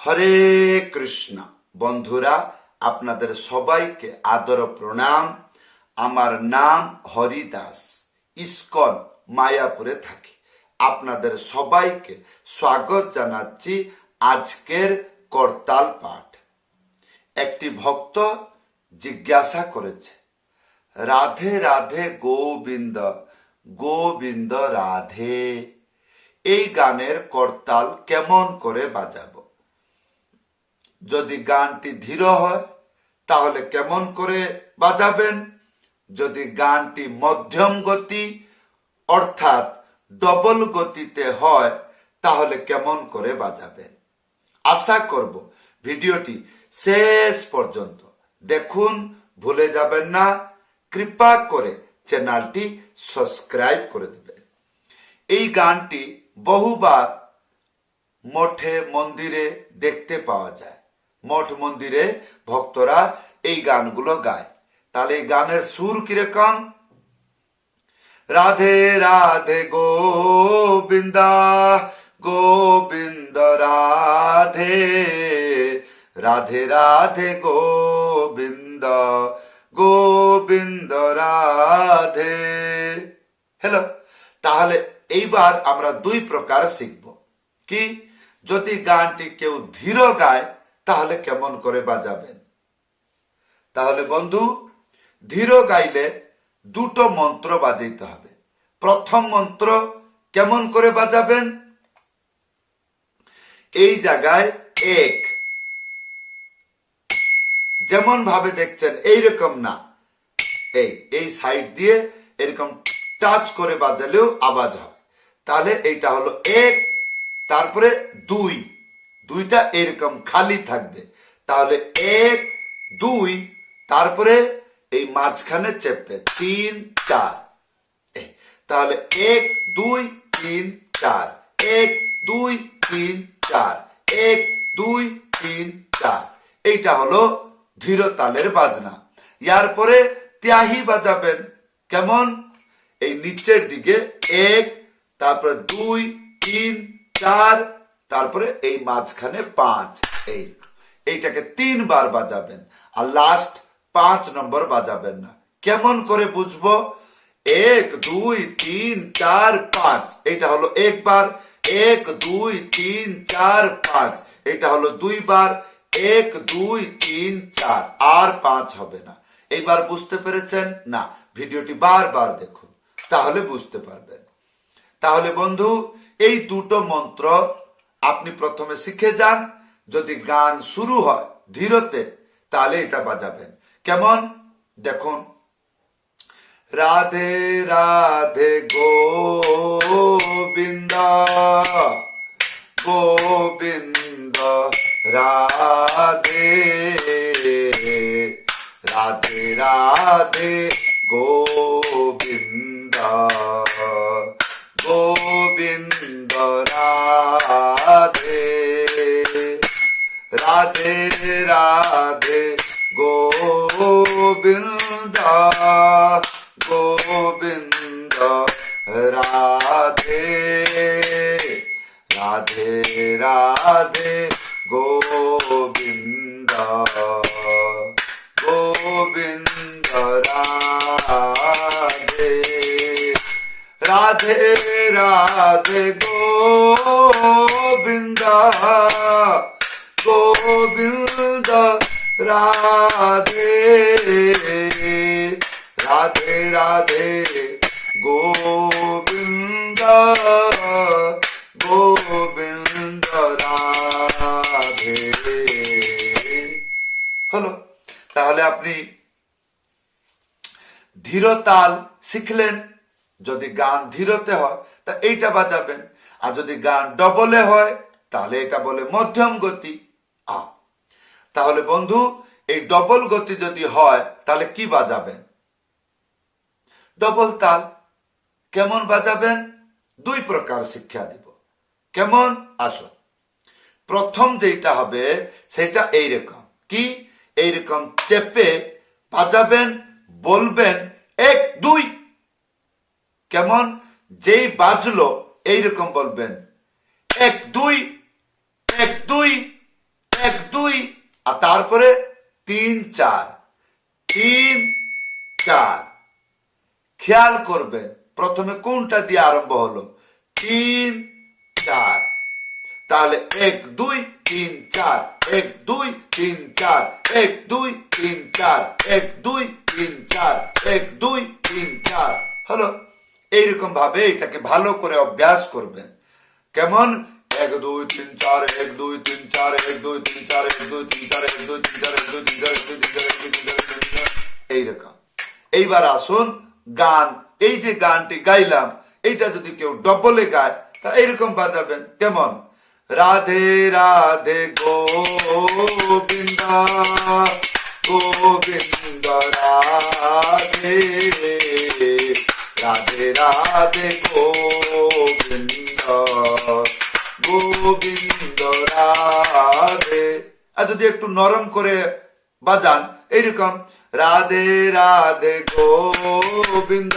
হরে কৃষ্ণ। বন্ধুরা, আপনাদের সবাইকে আদর প্রণাম। আমার নাম হরিদাস, ইস্কন মায়াপুরে থাকি। আপনাদের সবাইকে স্বাগত জানাচ্ছি আজকের করতাল পাঠ। একটি ভক্ত জিজ্ঞাসা করেছে, রাধে রাধে গোবিন্দ গোবিন্দ রাধে, এই গানের করতাল কেমন করে বাজাবো? যদি গানটি ধীর হয় তাহলে কেমন করে বাজাবেন? যদি গানটি মধ্যম গতি অর্থাৎ ডবল গতিতে হয় তাহলে কেমন করে বাজাবেন? আশা করব ভিডিওটি শেষ পর্যন্ত দেখুন, ভুলে যাবেন না। কৃপা করে চ্যানেলটি সাবস্ক্রাইব করে দেবেন। এই গানটি বহুবার মঠে মন্দিরে দেখতে পাওয়া যায়। মঠ মন্দিরে ভক্তরা এই গানগুলো গায়। তাহলে এই গানের সুর কিরকম? রাধে রাধে গোবিন্দা গোবিন্দ রাধে, রাধে রাধে গোবিন্দ গোবিন্দ রাধে। হ্যালো, তাহলে এইবার আমরা দুই প্রকার শিখব। কি? যদি গানটি কেউ ধীর গায় তাহলে কেমন করে বাজাবেন? তাহলে বন্ধু, ধীর গাইলে দুটো মন্ত্র বাজাইতে হবে। প্রথম মন্ত্র কেমন করে বাজাবেন? এই জায়গায় এক, যেমন ভাবে দেখছেন এইরকম না, এই সাইড দিয়ে এরকম টাচ করে বাজালেও আওয়াজ হয়। তাহলে এইটা হলো এক, তারপরে দুই, দুইটা এরকম খালি থাকবে। তাহলে এক দুই, তারপরে এই মাঝখানে চেপে তিন চার। তাহলে এক দুই তিন চার, এক দুই তিন চার, এক দুই তিন চার। এইটা হলো ধীর তালের বাজনা। ইয়ার পরে ত্যাহি বাজাবেন। কেমন? এই নিচের দিকে এক, তারপরে দুই তিন চার, তারপরে এই মাঝখানে পাঁচ। এইটাকে তিনবার বাজাবেন, আর লাস্ট 5 নম্বর বাজাবেন না। কেমন করে বুঝবো? এক দুই তিন চার পাঁচ, এইটা হলো একবার। এক দুই তিন চার পাঁচ, এটা হলো দুইবার। এক দুই তিন চার, আর 5 হবে না। এইবার বুঝতে পেরেছেন না? ভিডিওটি বারবার দেখুন, তাহলে বুঝতে পারবেন। তাহলে বন্ধু, এই দুটো মন্ত্র আপনি প্রথমে শিখে যান। যদি গান শুরু হয় ধীরতে তাহলে এটা বাজাবেন। কেমন দেখুন, রাধে রাধে গোবিন্দ গোবিন্দ রাধে, রাধে রাধে গোবিন্দ গোবিন্দ রাধে, রাধে রাধে গোবিন্দ গোবিন্দ রাধে, রাধে রাধে গোবিন্দ গোবিন্দ রাধে, রাধে রাধে গোবিন্দ গোবিন্দ রাধে, রাধে রাধে গোবিন্দ গোবিন্দ রাধে। হলো, তাহলে আপনি ধীর তাল শিখলেন। যদি গান ধীরতে হয় তা এইটা বাজাবেন, আর যদি গান ডবলে হয় তাহলে এটা বলে মধ্যম গতি। তাহলে বন্ধু, এই ডবল গতি যদি হয় তাহলে কি বাজাবেন? ডবল তাল। কেমন বাজাবেন? দুই প্রকার শিক্ষা দিব। কেমন? আসো, প্রথম যেটা হবে সেটা এইরকম। কি? এইরকম চেপে বাজাবেন, বলবেন এক দুই। কেমন? যেই বাজলো এইরকম বলবেন এক দুই এক দুই আর তারপরে 3 4 3 4। খেয়াল করবেন প্রথমে কোনটা দিয়ে আরম্ভ হলো, 3 4। তাহলে 1 2 3 4, 1 2 3 4, 1 2 3 4, 1 2 3 4, 1 2 3 4 হলো। এইরকম ভাবে এটাকে ভালো করে অভ্যাস করবেন। কেমন? 1 2 3 4, 1 2 3 4, 1 2 3 4, 1 2 3 4, 1 2 3 4, 1 2 3 4, 1 2 3 4, 1 2 3 4, 1 2 3 4 এইরকম। এইবার আসুন গান, এই যে গানটি গাইলাম এইটা যদি কেউ ডবলে গায় তা এইরকম বাজাবেন। কেমন? রাধে রাধে গোবিন্দ গোবিন্দ রাধে রাধে রাধে গোবিন্দ গোবিন্দ রাধে। আর যদি একটু নরম করে বাজান এইরকম, রাধে রাধে গোবিন্দ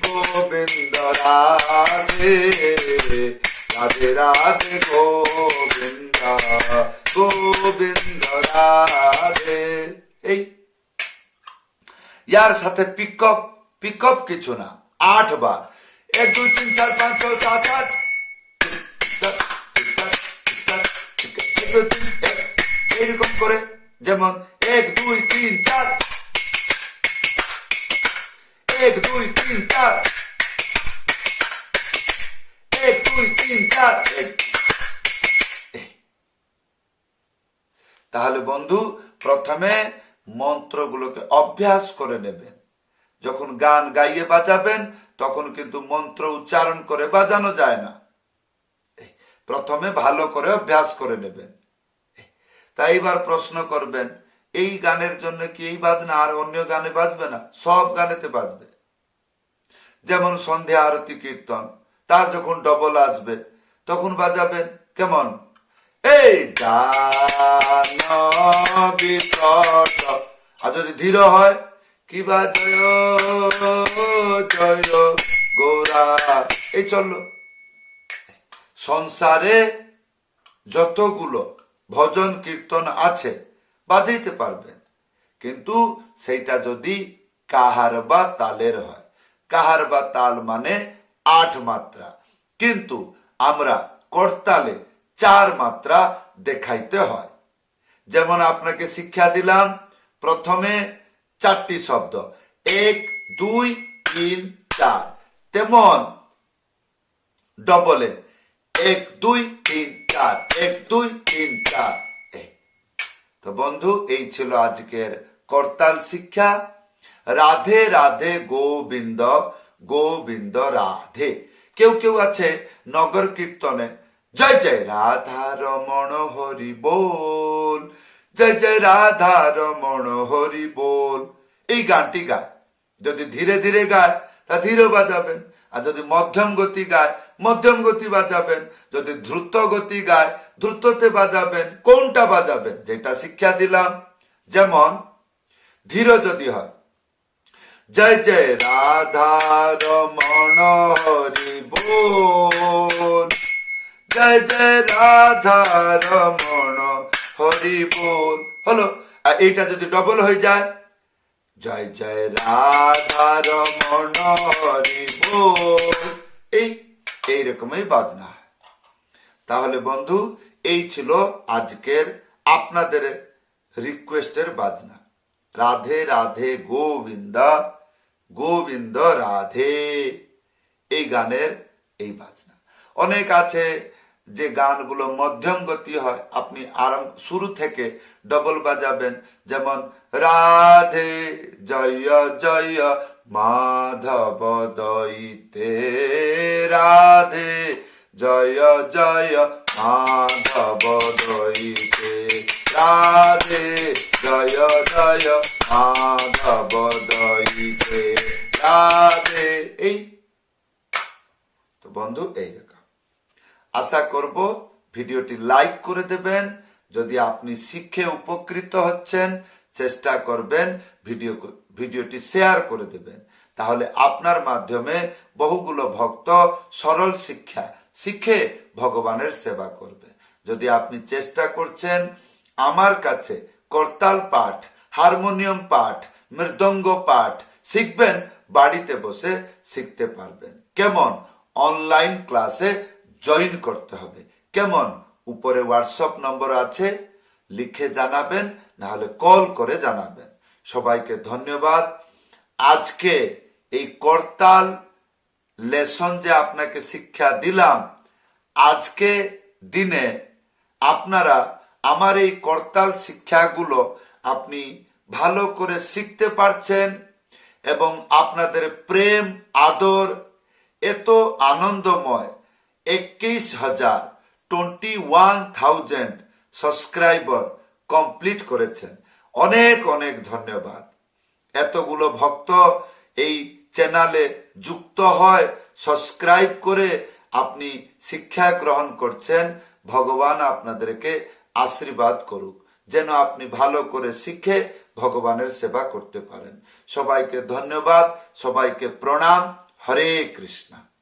গোবিন্দ রাধে রাধে রাধে গোবিন্দ গোবিন্দ রাধে। এই ইয়ার সাথে পিকআপ, পিকআপ কিছু না, 8 বার। 1 2 3 4 5 6 7 8 এইরকম করে, যেমন 1 2 3 4, 1 2 3 4, 1 2 3 4। তাহলে বন্ধু প্রথমে মন্ত্রগুলোকে অভ্যাস করে নেবেন। যখন গান গাইয়ে বাজাবেন তখন কিন্তু মন্ত্র উচ্চারণ করে বাজানো যায় না। প্রথমে ভালো করে অভ্যাস করে নেবেন। তাই এবার প্রশ্ন করবেন, এই গানের জন্য কি এই বাজনা আর অন্য গানে বাজবে না? সব গানেতে বাজবে। যেমন সন্ধ্যা আরতি কীর্তন, তার যখন ডবল আসবে তখন বাজাবেন। কেমন? এই গান বিকট। আর যদি ধীর হয়, কি বা জয় জয় গোরা, এই চললো। সংসারে যতগুলো ভজন কীর্তন আছে বাজাইতে পারবেন, কিন্তু সেইটা যদি কাহার বা তালের হয়। কাহার বা তাল মানে 8 মাত্রা, কিন্তু আমরা করতালে 4 মাত্রা দেখাইতে হয়। যেমন আপনাকে শিক্ষা দিলাম প্রথমে 4টি শব্দ, 1 2 3 4, তেমন ডবলে 1 2 3 4, 1 2 3 4। তো বন্ধু এই ছিল আজকের করতাল শিক্ষা। রাধে রাধে গোবিন্দ গোবিন্দ রাধে। কেউ কেউ আছে নগর কীর্তনে জয় জয় রাধা রমণ হরি বল, জয় জয় রাধা রমণ হরি বল, এই গানটি গায়। যদি ধীরে ধীরে গায় তা ধীরে বাজাবেন, আর যদি মধ্যম গতি গায় মধ্যম গতি বাজাবেন, যদি দ্রুত গতি গায় দ্রুততে বাজাবেন। কোনটা বাজাবেন? যেটা শিক্ষা দিলাম। যেমন ধীর যদি হয়, জয় জয় রাধা রমণ হরি বল, জয় জয় রাধা রমণ হরি বল হলো। আর এইটা যদি ডবল হয়ে যায়, জয় জয় রাধা রমণ হরি বল, এইরকমই বাজনা। তাহলে বন্ধু এই ছিল আজকের আপনাদের রিকোয়েস্টের বাজনা। রাধে রাধে গোবিন্দ গোবিন্দ রাধে, এই গানের এই বাজনা। অনেক আছে যে গানগুলো মধ্যম গতি হয়, আপনি শুরু থেকে ডবল বাজাবেন। যেমন রাধে জয় জয় মাধব দইতে, রাধে জয় জয় মাধব দইতে, রাধে জয় জয় মাধব দইতে রাধে। এই তো বন্ধু এইরকম। আশা করব ভিডিওটি লাইক করে দেবেন। যদি আপনি শিখে উপকৃত হচ্ছেন চেষ্টা করবেন ভিডিওটি শেয়ার করে দেবেন, তাহলে আপনার মাধ্যমে বহুগুলো ভক্ত সরল শিক্ষা শিখে ভগবানের সেবা করবে। যদি আপনি চেষ্টা করছেন আমার কাছে করতাল পাঠ, হারমোনিয়াম পাঠ, মৃদঙ্গ পাঠ শিখবেন, বাড়িতে বসে শিখতে পারবেন। কেমন? অনলাইন ক্লাসে জয়েন করতে হবে। কেমন? উপরে হোয়াটসঅ্যাপ নম্বর আছে, লিখে জানাবেন, না হলে কল করে জানাবেন। সবাইকে ধন্যবাদ। আজকে এই করতাল লেসন যে আপনাকে শিক্ষা দিলাম, আজকে দিনে আপনারা আমার এই করতাল শিক্ষাগুলো আপনি ভালো করে শিখতে পারছেন এবং আপনাদের প্রেম আদর এত আনন্দময়। 21,000 সাবস্ক্রাইবার কমপ্লিট করেছেন। অনেক অনেক ধন্যবাদ। এতগুলো ভক্ত এই চ্যানেলে যুক্ত হয়, সাবস্ক্রাইব করে আপনি শিক্ষা গ্রহণ করছেন। ভগবান আপনাদেরকে আশীর্বাদ করুক, যেন আপনি ভালো করে শিখে ভগবানের সেবা করতে পারেন। সবাইকে ধন্যবাদ, সবাইকে প্রণাম। হরে কৃষ্ণ।